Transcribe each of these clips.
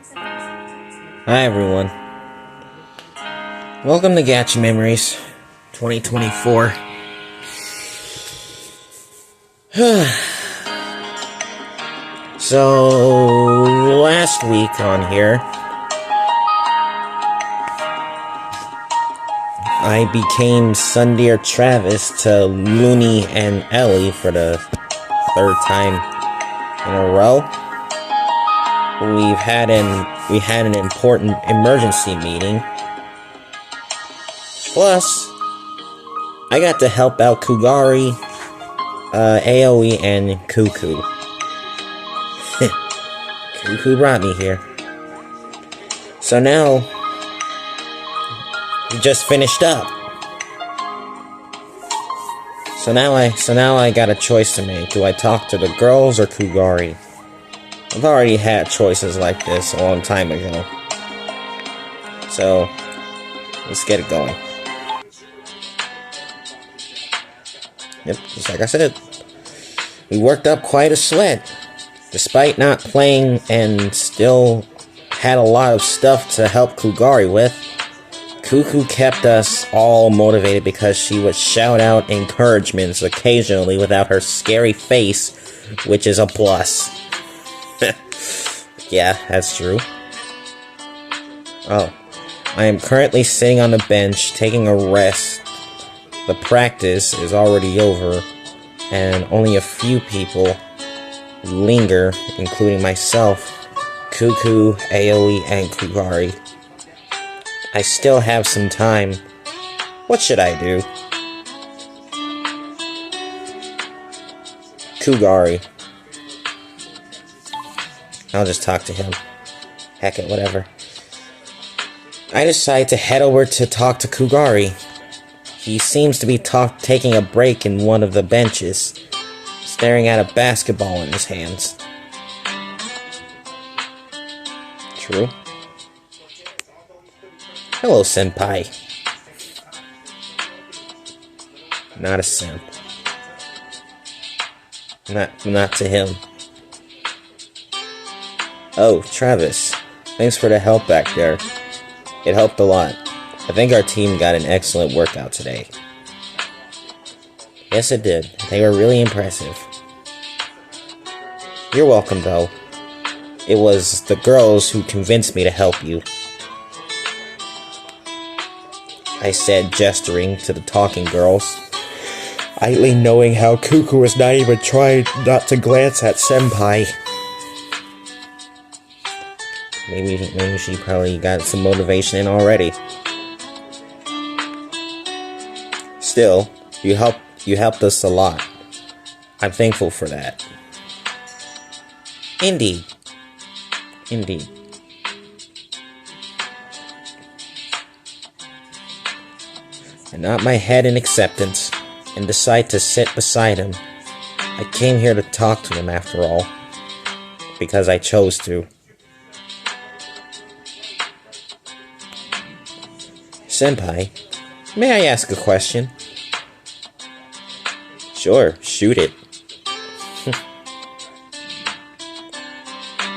Hi everyone. Welcome to Gacha Memories 2024. So, last week on here, I became Sundeer Travis to Looney and Ellie for the third time in a row. We had an important emergency meeting. Plus, I got to help out Kugari, AoE, and Cuckoo. Cuckoo brought me here. So now, we just finished up. So now I got a choice to make. Do I talk to the girls or Kugari? I've already had choices like this a long time ago. So, let's get it going. Yep, just like I said. We worked up quite a sweat. Despite not playing and still had a lot of stuff to help Kugari with, Cuckoo kept us all motivated because she would shout out encouragements occasionally without her scary face, which is a plus. Yeah, that's true. Oh, I am currently sitting on the bench, taking a rest. The practice is already over, and only a few people linger, including myself, Cuckoo, AoE, and Kugari. I still have some time. What should I do? Kugari. I'll just talk to him. Heck it, whatever. I decide to head over to talk to Kugari. He seems to be taking a break in one of the benches, staring at a basketball in his hands. True. Hello, senpai. Not a simp. Not to him. Oh, Travis. Thanks for the help back there. It helped a lot. I think our team got an excellent workout today. Yes, it did. They were really impressive. You're welcome, though. It was the girls who convinced me to help you. I said, gesturing to the talking girls, idly knowing how Cuckoo was not even trying not to glance at senpai. Maybe she probably got some motivation in already. Still, you helped us a lot. I'm thankful for that. Indeed. I nod my head in acceptance and decide to sit beside him. I came here to talk to him after all, because I chose to. Senpai, may I ask a question? Sure, shoot it.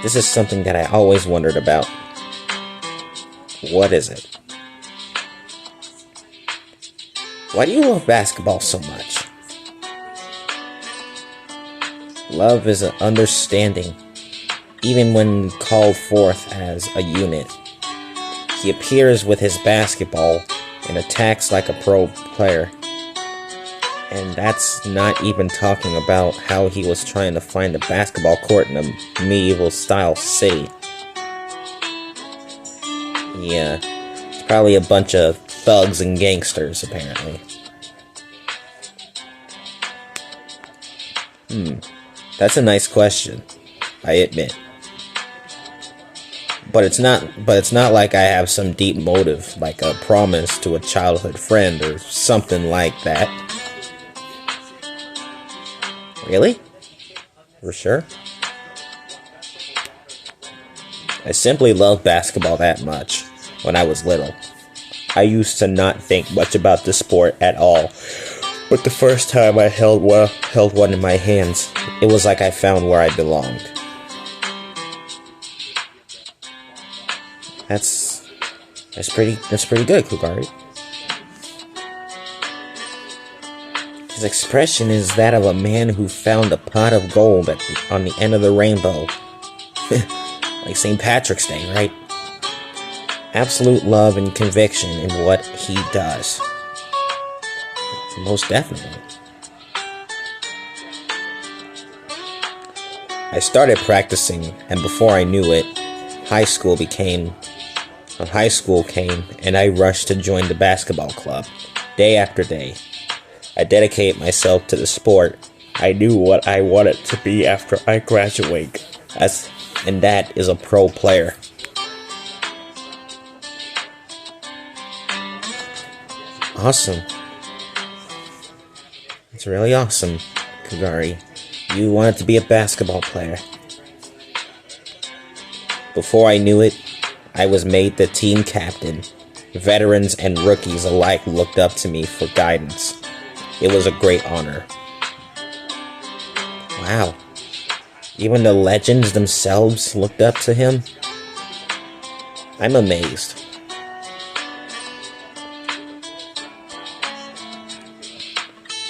This is something that I always wondered about. What is it? Why do you love basketball so much? Love is an understanding, even when called forth as a unit. He appears with his basketball and attacks like a pro player. And that's not even talking about how he was trying to find a basketball court in a medieval-style city. Yeah, it's probably a bunch of thugs and gangsters, apparently. That's a nice question, I admit. But it's not like I have some deep motive, like a promise to a childhood friend or something like that. Really? For sure? I simply love basketball that much when I was little. I used to not think much about the sport at all, but the first time I held one in my hands, it was like I found where I belonged. That's pretty good, Kugari. His expression is that of a man who found a pot of gold on the end of the rainbow. Like St. Patrick's Day, right? Absolute love and conviction in what he does. Most definitely. I started practicing, and before I knew it, high school came, and I rushed to join the basketball club, day after day. I dedicated myself to the sport. I knew what I wanted to be after I graduate, and that is a pro player. Awesome. It's really awesome, Kugari. You wanted to be a basketball player. Before I knew it, I was made the team captain. Veterans and rookies alike looked up to me for guidance. It was a great honor. Wow. Even the legends themselves looked up to him? I'm amazed.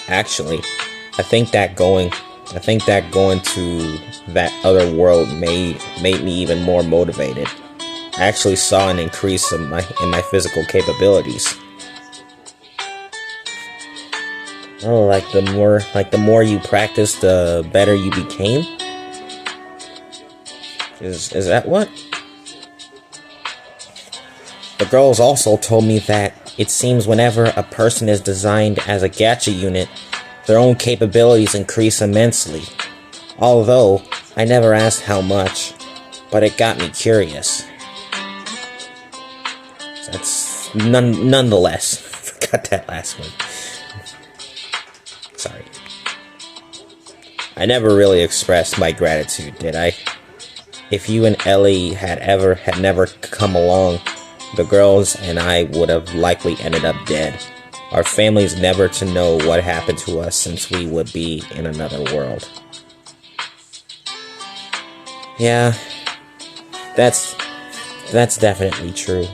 Actually, I think that going to that other world made me even more motivated. I actually saw an increase in my physical capabilities. Oh, the more you practiced, the better you became? Is that what? The girls also told me that it seems whenever a person is designed as a gacha unit, their own capabilities increase immensely. Although, I never asked how much, but it got me curious. That's nonetheless. Forgot that last one. Sorry. I never really expressed my gratitude, did I? If you and Ellie had never come along, the girls and I would have likely ended up dead. Our families never to know what happened to us since we would be in another world. Yeah, that's definitely true.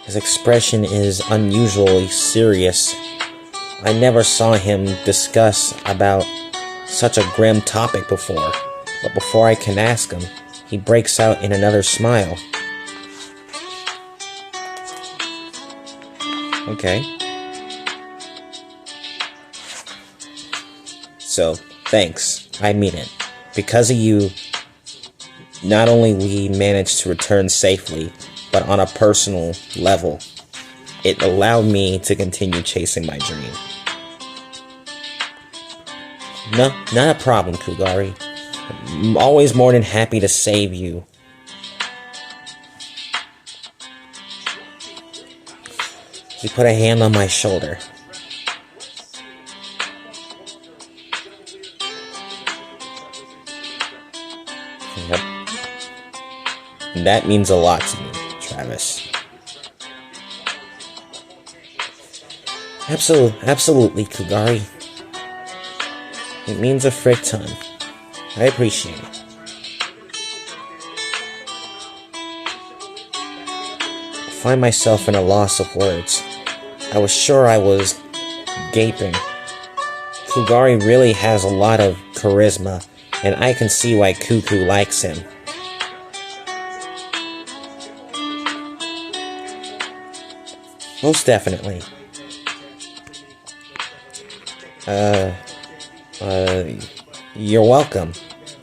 His expression is unusually serious. I never saw him discuss about such a grim topic before, but before I can ask him, he breaks out in another smile. Okay. So, thanks. I mean it. Because of you, not only we managed to return safely, but on a personal level, it allowed me to continue chasing my dream. No, not a problem, Kugari. I'm always more than happy to save you. He put a hand on my shoulder. Yep. And that means a lot to me, Travis. Absolutely, Kugari. It means a frick ton. I appreciate it. I find myself in a loss of words. I was sure I was gaping. Kugari really has a lot of charisma, and I can see why Cuckoo likes him. Most definitely. You're welcome.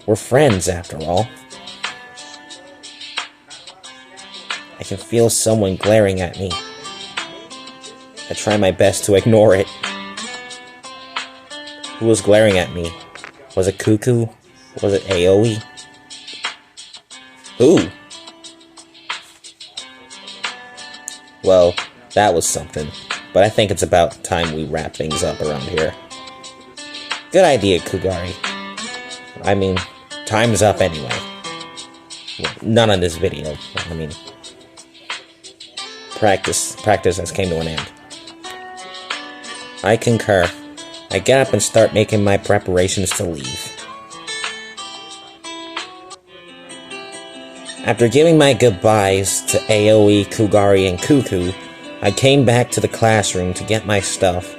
We're friends, after all. I can feel someone glaring at me. I try my best to ignore it. Who was glaring at me? Was it Cuckoo? Was it Aoi? Who? Well, that was something. But I think it's about time we wrap things up around here. Good idea, Kugari. I mean, time's up anyway. Well, none on this video. I mean, practice has came to an end. I concur. I get up and start making my preparations to leave. After giving my goodbyes to Aoi, Kugari, and Cuckoo, I came back to the classroom to get my stuff.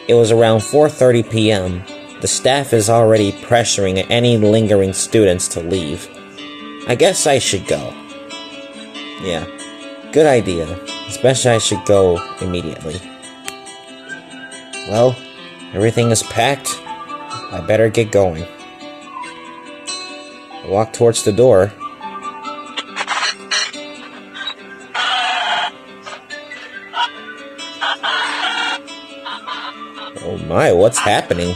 It was around 4:30 p.m. The staff is already pressuring any lingering students to leave. I guess I should go. Yeah, good idea. Especially I should go immediately. Well, everything is packed. I better get going. I walk towards the door. Oh my, what's happening?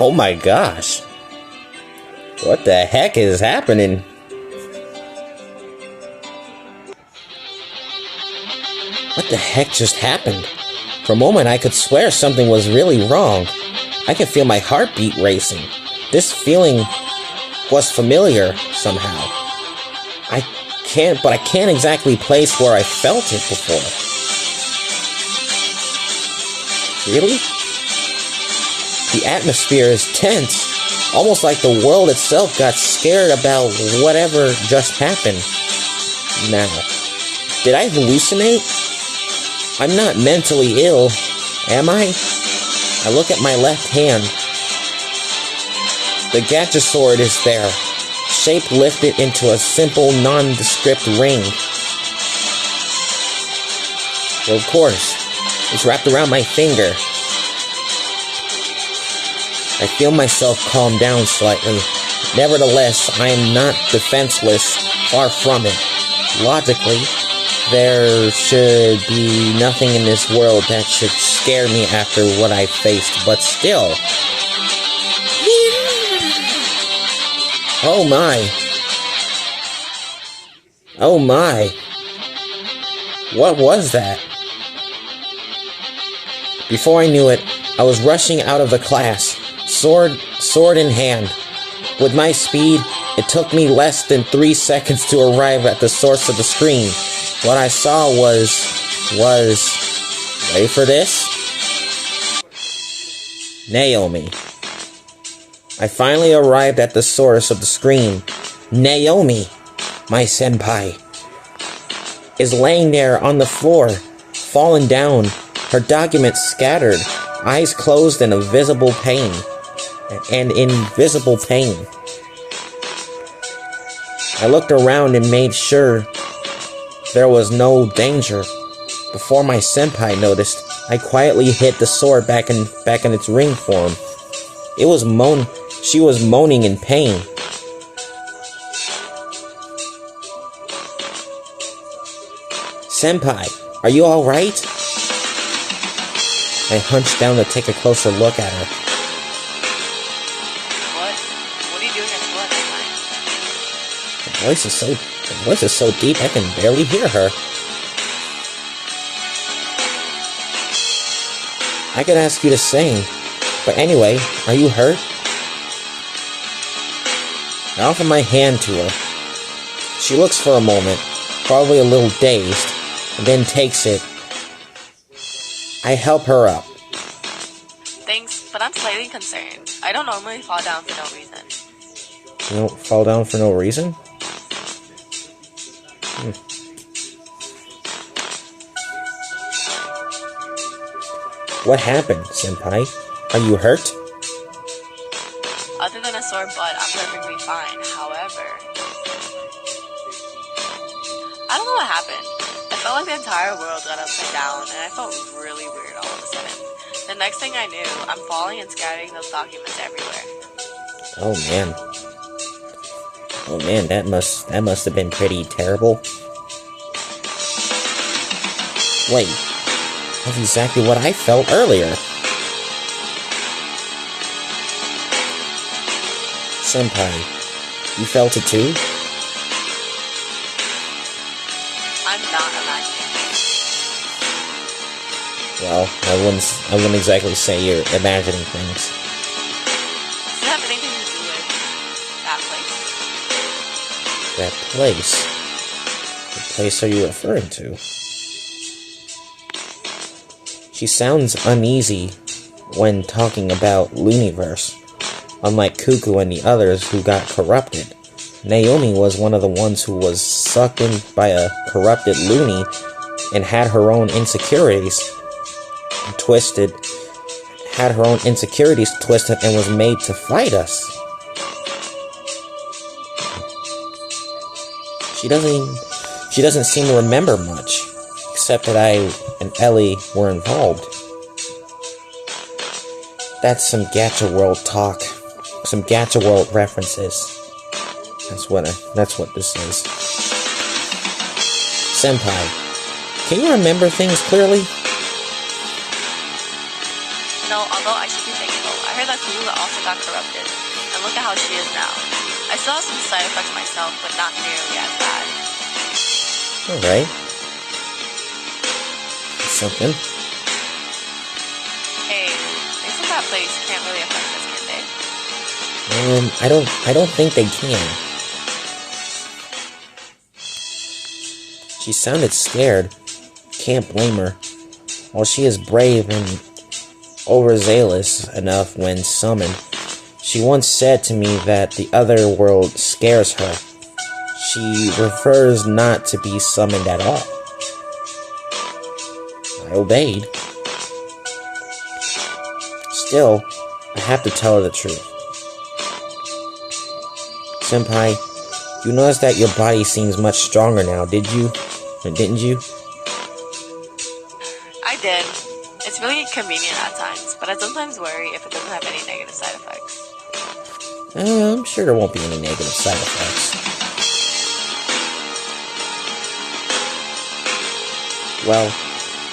Oh my gosh. What the heck is happening? What the heck just happened? For a moment I could swear something was really wrong. I could feel my heartbeat racing. This feeling was familiar somehow. I can't exactly place where I felt it before. Really? The atmosphere is tense, almost like the world itself got scared about whatever just happened. Now, did I hallucinate? I'm not mentally ill, am I? I look at my left hand. The Gacha sword is there, shape lifted into a simple, nondescript ring. Well, of course, it's wrapped around my finger. I feel myself calm down slightly. Nevertheless, I am not defenseless, far from it. Logically, there should be nothing in this world that should scare me after what I faced, but still. Oh my. Oh my. What was that? Before I knew it, I was rushing out of the class, sword in hand. With my speed, it took me less than 3 seconds to arrive at the source of the screen. What I saw was, ready for this? Naomi. I finally arrived at the source of the screen. Naomi, my senpai, is laying there on the floor, fallen down, her documents scattered, eyes closed in invisible pain. I looked around and made sure there was no danger. Before my senpai noticed, I quietly hid the sword back in its ring form. She was moaning in pain. Senpai, are you alright? I hunched down to take a closer look at her. What are you doing at school at this time? Her voice is so deep I can barely hear her. I could ask you to sing, but anyway, are you hurt? I offer my hand to her. She looks for a moment, probably a little dazed, and then takes it. I help her up. Thanks, but I'm slightly concerned. I don't normally fall down for no reason. You don't fall down for no reason? What happened, senpai? Are you hurt? Other than a sore butt, I'm perfectly fine. However, I don't know what happened. I felt like the entire world got upside down, and I felt really weird all of a sudden. The next thing I knew, I'm falling and scattering those documents everywhere. Oh man. Oh man, that must have been pretty terrible. Wait, that's exactly what I felt earlier. Senpai, you felt it too? I'm not imagining things. Well, I wouldn't exactly say you're imagining things. Does it have anything to do with that place? That place? What place are you referring to? She sounds uneasy, when talking about Looniverse. Unlike Cuckoo and the others who got corrupted, Naomi was one of the ones who was sucked in by a corrupted loony and had her own insecurities twisted and was made to fight us. She doesn't seem to remember much, except that I and Ellie were involved. That's some Gacha World talk. Some Gacha World references. That's what this is. Senpai, can you remember things clearly? No, although I should be thankful. I heard that Kalula also got corrupted, and look at how she is now. I still have some side effects myself, but not nearly as bad. Alright. Something. Hey, things in that place can't really affect us, can they? I don't think they can. She sounded scared. Can't blame her. While she is brave and overzealous enough when summoned, she once said to me that the other world scares her. She prefers not to be summoned at all. I obeyed. Still, I have to tell her the truth. Senpai, you noticed that your body seems much stronger now, didn't you? I did. It's really convenient at times, but I sometimes worry if it doesn't have any negative side effects. I'm sure there won't be any negative side effects. Well,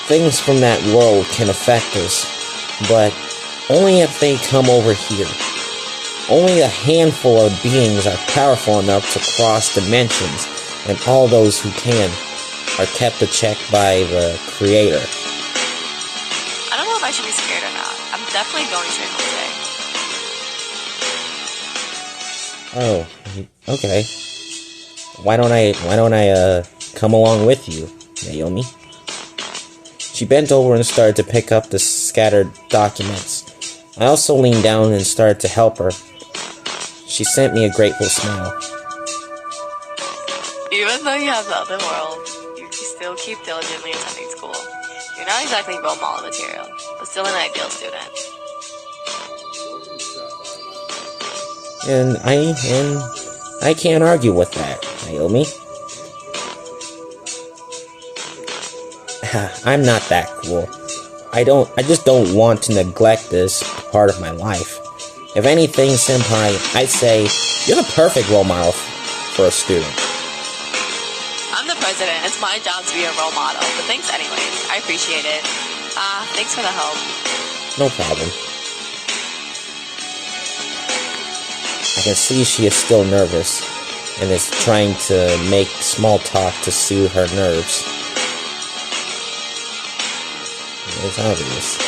things from that world can affect us, but only if they come over here. Only a handful of beings are powerful enough to cross dimensions, and all those who can are kept in check by the Creator. I don't know if I should be scared or not. I'm definitely going straight home today. Oh, okay. Why don't I come along with you, Naomi? She bent over and started to pick up the scattered documents. I also leaned down and started to help her. She sent me a grateful smile. Even though you have the other world, you still keep diligently attending school. You're not exactly role model material, but still an ideal student. And I can't argue with that, Naomi. I'm not that cool. I just don't want to neglect this part of my life. If anything, Senpai, I'd say you're the perfect role model for a student. I'm the president. It's my job to be a role model, but thanks anyways. I appreciate it. Thanks for the help. No problem. I can see she is still nervous and is trying to make small talk to soothe her nerves. It's obvious.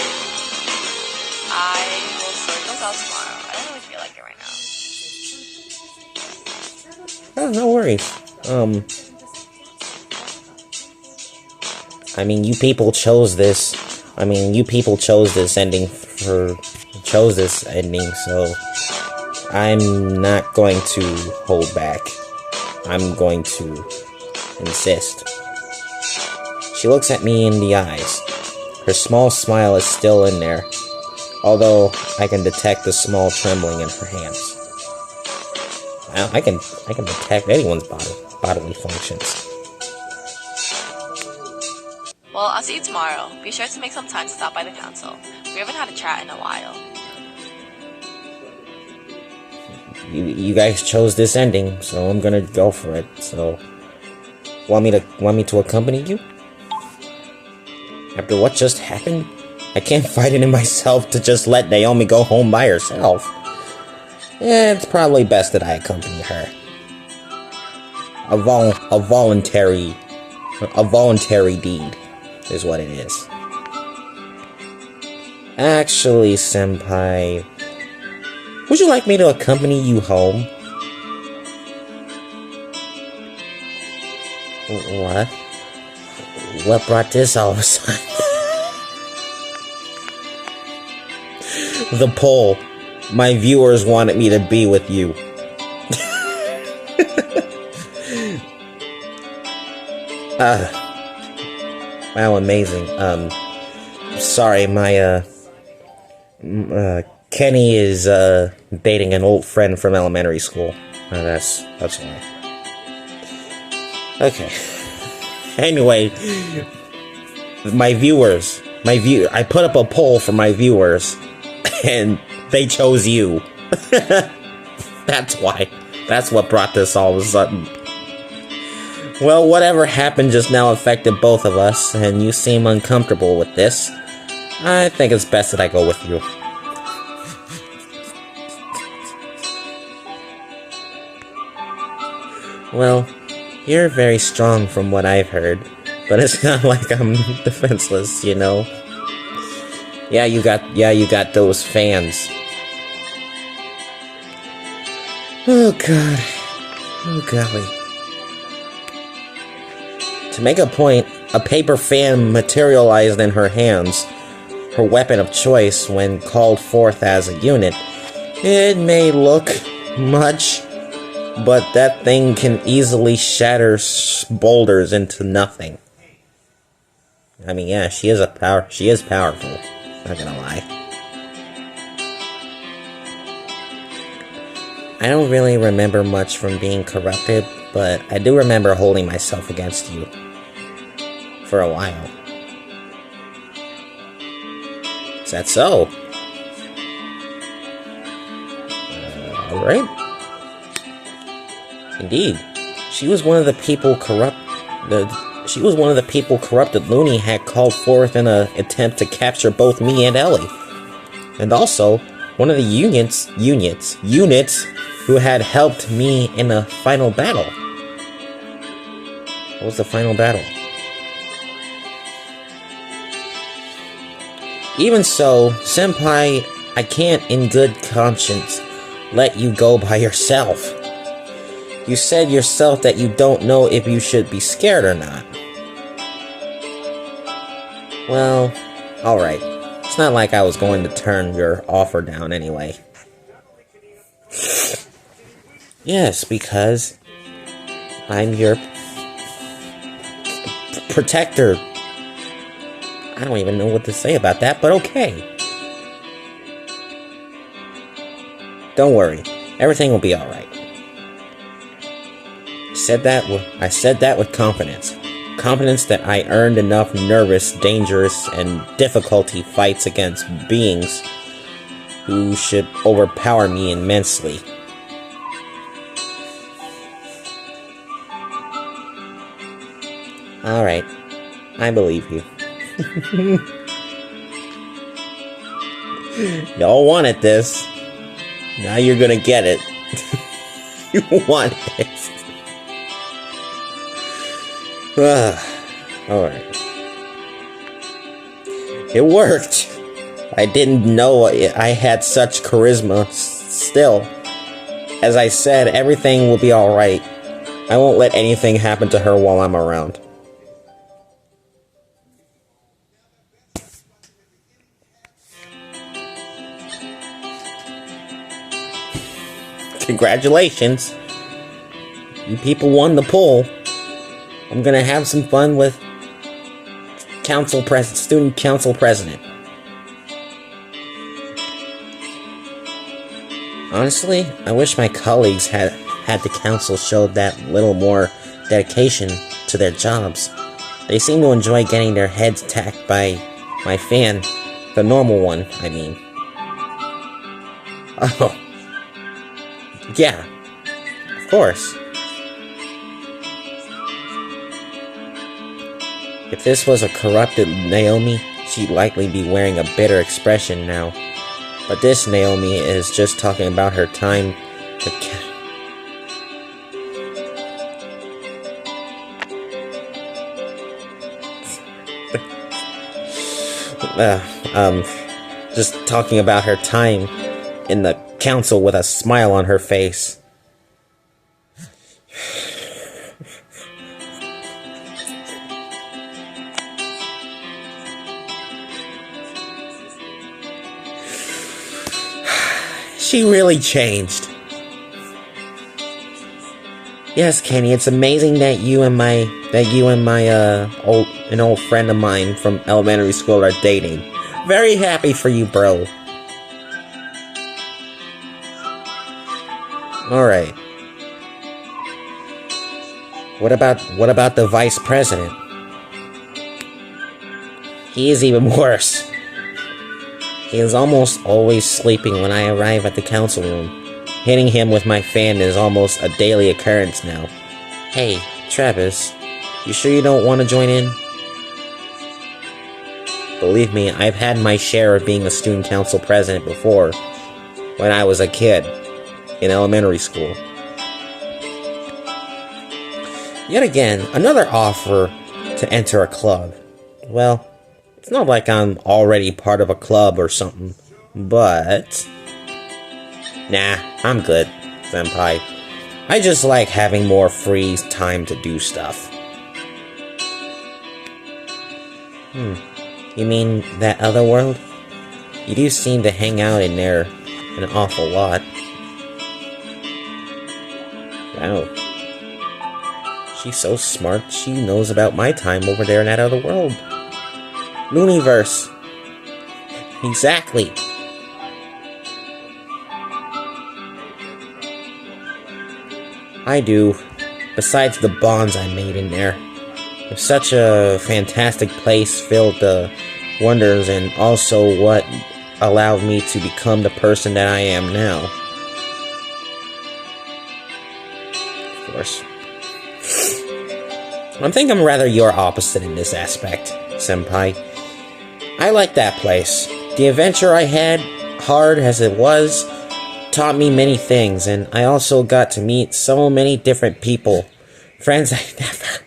I will sort those out tomorrow. I don't really feel like it right now. Oh, no worries. I mean, you people chose this. Chose this ending, so I'm not going to hold back. I'm going to insist. She looks at me in the eyes. Her small smile is still in there, although I can detect the small trembling in her hands. Well, I can detect anyone's bodily functions. Well, I'll see you tomorrow. Be sure to make some time to stop by the council. We haven't had a chat in a while. You guys chose this ending, so I'm gonna go for it. So, want me to accompany you? After what just happened, I can't fight it in myself to just let Naomi go home by herself. Yeah, it's probably best that I accompany her. A voluntary deed is what it is. Actually, Senpai, would you like me to accompany you home? What? What brought this all of a sudden? The poll. My viewers wanted me to be with you. Wow, amazing. Sorry, my, Kenny is, dating an old friend from elementary school. That's why. Okay. Anyway, I put up a poll for my viewers, and they chose you. That's why. That's what brought this all of a sudden. Well, whatever happened just now affected both of us, and you seem uncomfortable with this. I think it's best that I go with you. Well, you're very strong from what I've heard, but it's not like I'm defenseless, you know? Yeah, you got those fans. Oh god. Oh golly. To make a point, a paper fan materialized in her hands, her weapon of choice when called forth as a unit. It may look much, but that thing can easily shatter boulders into nothing. I mean, yeah, she is powerful. Not gonna lie. I don't really remember much from being corrupted, but I do remember holding myself against you. For a while. Is that so? Alright. Indeed. She was one of the people corrupted Looney had called forth in an attempt to capture both me and Ellie. And also, one of the units who had helped me in a final battle. What was the final battle? Even so, Senpai, I can't in good conscience let you go by yourself. You said yourself that you don't know if you should be scared or not. Well, alright. It's not like I was going to turn your offer down anyway. Yes, because I'm your protector. I don't even know what to say about that, but okay. Don't worry, everything will be alright. I said that with confidence. Confidence that I earned enough nervous, dangerous, and difficulty fights against beings who should overpower me immensely. Alright, I believe you. Y'all wanted this. Now you're gonna get it. You want it. Alright. It worked. I didn't know I had such charisma. Still, as I said, everything will be alright. I won't let anything happen to her while I'm around. Congratulations. You people won the poll. I'm gonna have some fun with student council president. Honestly, I wish my colleagues had the council show that little more dedication to their jobs. They seem to enjoy getting their heads attacked by my fan, the normal one, I mean. Oh. Yeah, of course. If this was a corrupted Naomi, she'd likely be wearing a bitter expression now. But this Naomi is just talking about her time to just talking about her time in the council with a smile on her face. She really changed. Yes, Kenny, it's amazing that you and my an old friend of mine from elementary school are dating. Very happy for you, bro. Alright. What about the vice president? He is even worse. He is almost always sleeping when I arrive at the council room. Hitting him with my fan is almost a daily occurrence now. Hey, Travis, you sure you don't want to join in? Believe me, I've had my share of being a student council president before, when I was a kid, in elementary school. Yet again, another offer to enter a club. Well, it's not like I'm already part of a club or something, but... Nah, I'm good, senpai. I just like having more free time to do stuff. You mean that other world? You do seem to hang out in there an awful lot. Wow. She's so smart, she knows about my time over there in that other world. Looniverse. Exactly. I do. Besides the bonds I made in there. It's such a fantastic place filled with wonders and also what allowed me to become the person that I am now. Of course. I think I'm rather your opposite in this aspect, senpai. I like that place. The adventure I had, hard as it was, taught me many things, and I also got to meet so many different people. Friends I never...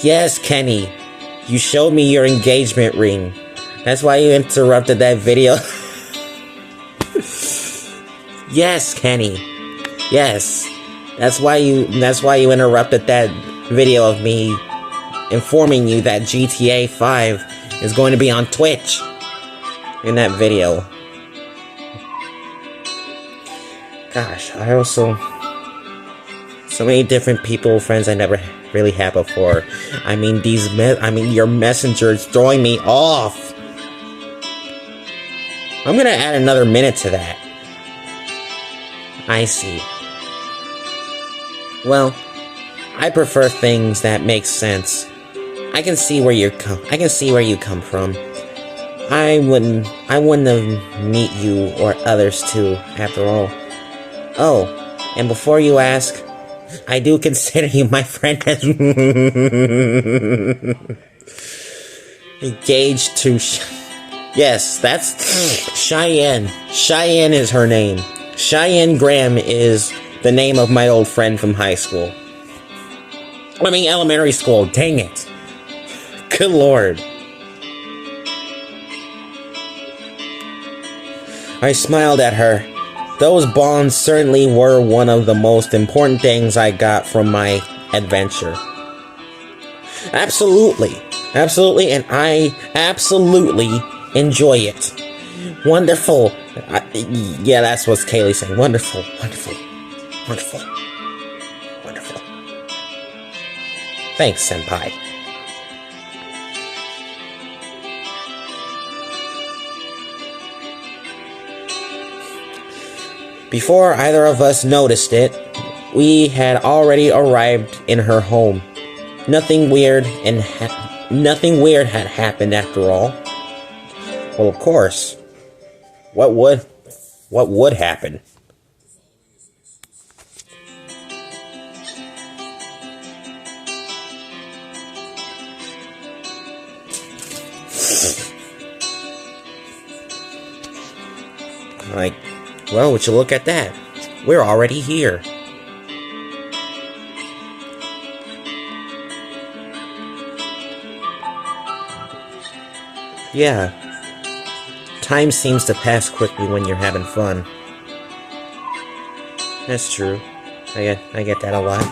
Yes, Kenny. You showed me your engagement ring. That's why you interrupted that video. Yes, Kenny. Yes. That's why you interrupted that video of me informing you that GTA 5 is going to be on Twitch in that video. Gosh, I also... So many different people, friends I never really had before. I mean, your messenger is throwing me off. I'm gonna add another minute to that. I see. Well, I prefer things that make sense. I can see where you come from. I wouldn't have meet you or others too, after all. Oh, and before you ask, I do consider you my friend as engaged to yes, that's Cheyenne. Cheyenne is her name. Cheyenne Graham is the name of my old friend from high school. I mean, elementary school. Dang it. Good lord. I smiled at her. Those bonds certainly were one of the most important things I got from my adventure. Absolutely. Absolutely, and I absolutely enjoy it. Wonderful. Yeah, that's what Kaylee said. Wonderful, wonderful, wonderful, wonderful. Thanks, senpai. Before either of us noticed it, we had already arrived in her home. Nothing weird had happened after all. Well, of course. What would happen? Like, well, would you look at that? We're already here. Yeah. Time seems to pass quickly when you're having fun. That's true. I get that a lot.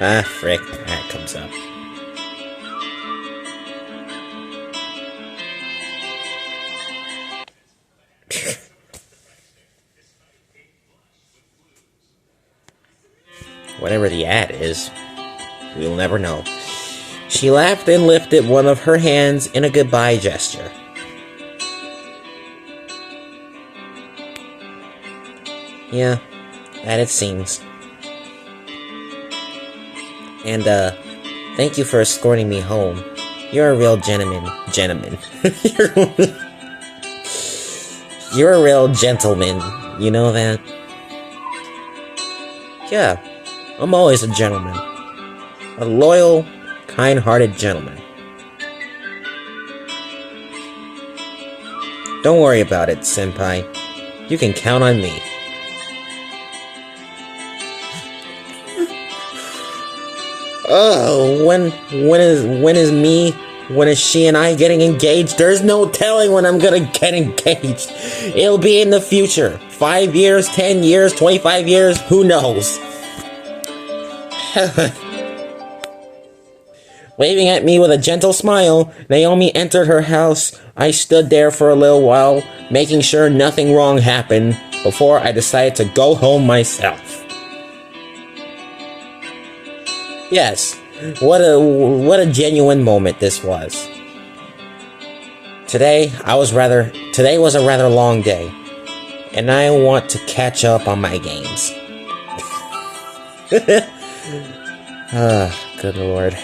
Ah, frick. That comes up. Whatever the ad is, we'll never know. She laughed and lifted one of her hands in a goodbye gesture. Yeah, that it seems. And, thank you for escorting me home. You're a real gentleman. You're a real gentleman. You know that? Yeah, I'm always a gentleman. A loyal, kind-hearted gentleman. Don't worry about it, senpai. You can count on me. Oh, when is she and I getting engaged? There's no telling when I'm gonna get engaged. It'll be in the future. 5 years, 10 years, 25 years, who knows? Waving at me with a gentle smile, Naomi entered her house. I stood there for a little while, making sure nothing wrong happened, before I decided to go home myself. Yes, what a genuine moment this was. Today was a rather long day, and I want to catch up on my games. Good lord.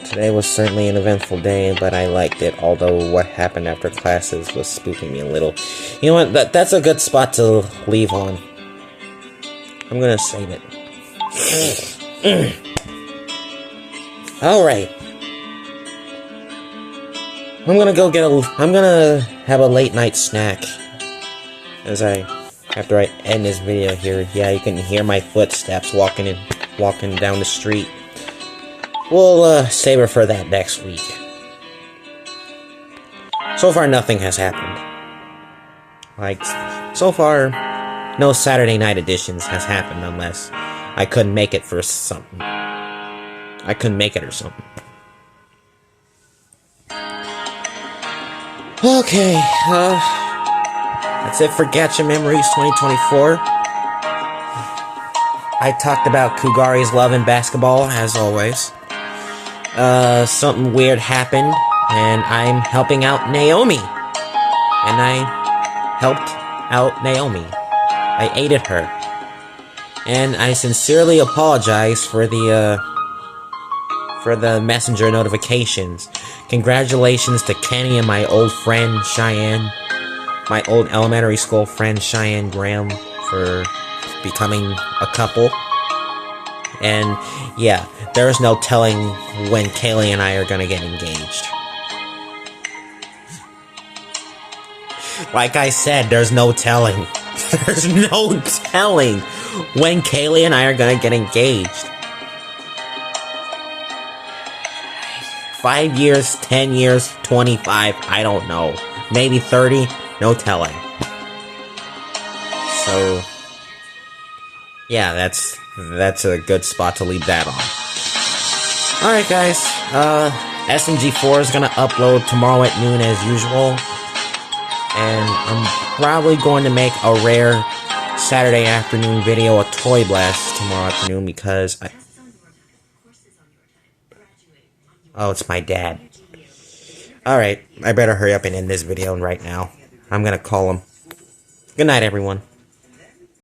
Today was certainly an eventful day, but I liked it, although what happened after classes was spooking me a little. You know what, that's a good spot to leave on. I'm gonna save it. Alright. I'm gonna have a late night snack. After I end this video here. Yeah, you can hear my footsteps walking down the street. We'll, save her for that next week. So far, nothing has happened. So far, no Saturday night editions has happened unless I couldn't make it for something. I couldn't make it or something. Okay, that's it for Gacha Memories 2024. I talked about Kugari's love in basketball, as always. Something weird happened, and I'm helping out Naomi. And I helped out Naomi. I aided her. And I sincerely apologize for the messenger notifications. Congratulations to Kenny and my old friend Cheyenne. My old elementary school friend Cheyenne Graham for becoming a couple. And yeah, there's no telling when Kaylee and I are gonna get engaged. Like I said, there's no telling. There's no telling when Kaylee and I are gonna get engaged. 5 years, 10 years, 25, I don't know. Maybe 30, no telling. So, yeah, that's a good spot to leave that on. Alright guys, SMG4 is gonna upload tomorrow at noon as usual. And I'm probably going to make a rare Saturday afternoon video, a Toy Blast, tomorrow afternoon because Oh, it's my dad. Alright, I better hurry up and end this video right now. I'm gonna call him. Good night, everyone.